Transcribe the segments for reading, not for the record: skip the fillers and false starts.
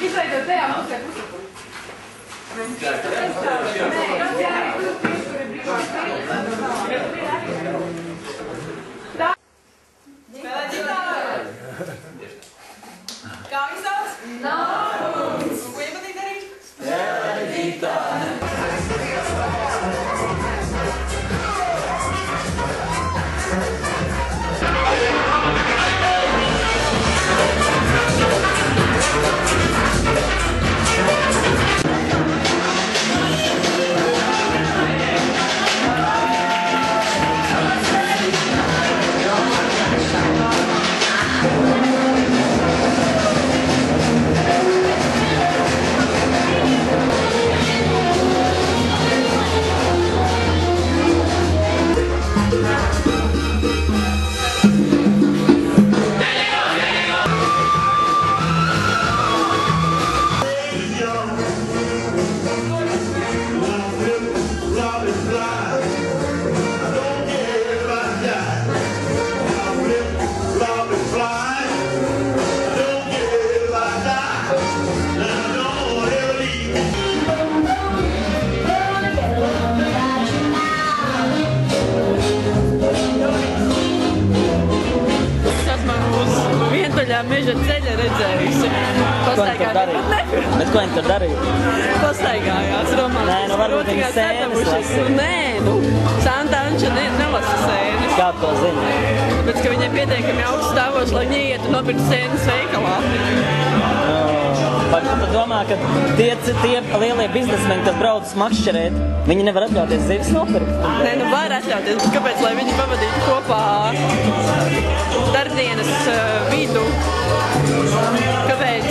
Izveidot tajā pusē pusapuli. Spēlē ģitāru! Kā viņas sauc? Nauns! Ko viņam patīk darīt? Spēlē ģitāru! Meža ceļa redzējusi. Pastaigājās. Bet ko viņi tur darīja? Pastaigājās romantiski. Nē, nu varbūt viņi sēnes lasīja. Nē, nu, Santa Anča nelasa sēnes. Kā to zina? Tāpēc, ka viņai pietiekami augsts stāvos, lai viņi ietu nopirkt sēnes veikalā. Vai tu domā, ka tie lielie biznesmeni, kas brauc makšķerēt, viņi nevar atļauties zivis nopirkt? Nē, nu var atļauties, bet kāpēc, lai viņi pavadītu kopā darbdienas vidu? Kāpēc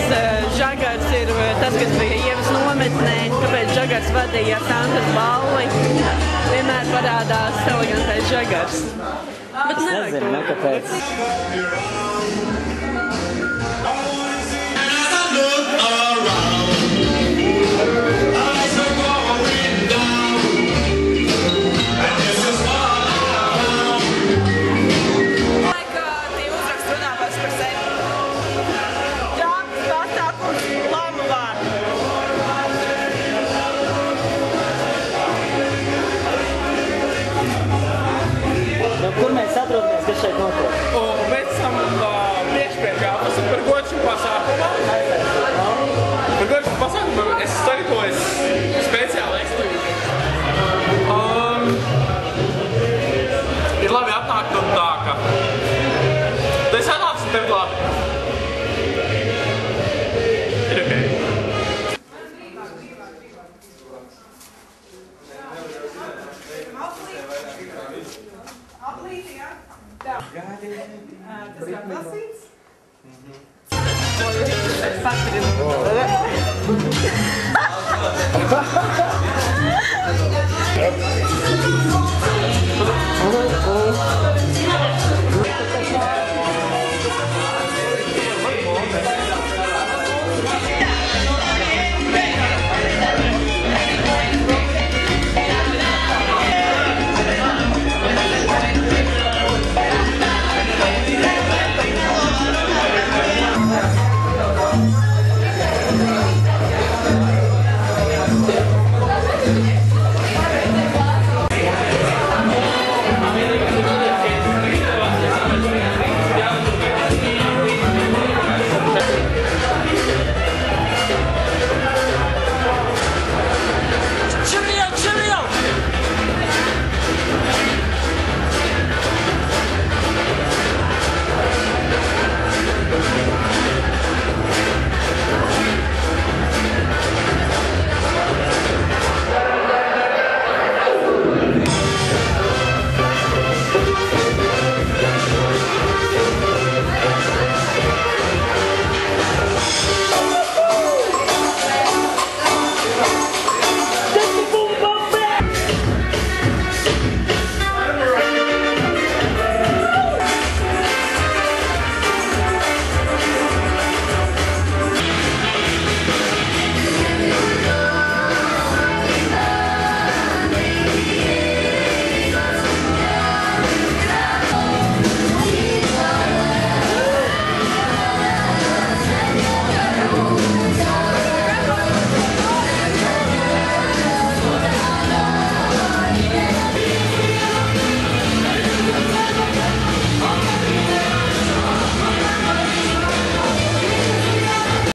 Žagars ir tas, kas bija Ievas nometnē? Kāpēc Žagars vadīja Santas balli? Vienmēr parādās elegantais Žagars. Bet es nezinu, kāpēc. Kur mēs atrodamies, kas šeit notiek? Mēs esam priekšpriekšā par godu pasākumā. Par godu pasākumu es sagatavoju speciāli ekskluzīvu. Ir labi atnākt un tā, ka tu esi atnācis un tev labi. Ir okei. Aplīti, jā? Tā. Tas kā plasīts? Faktiski.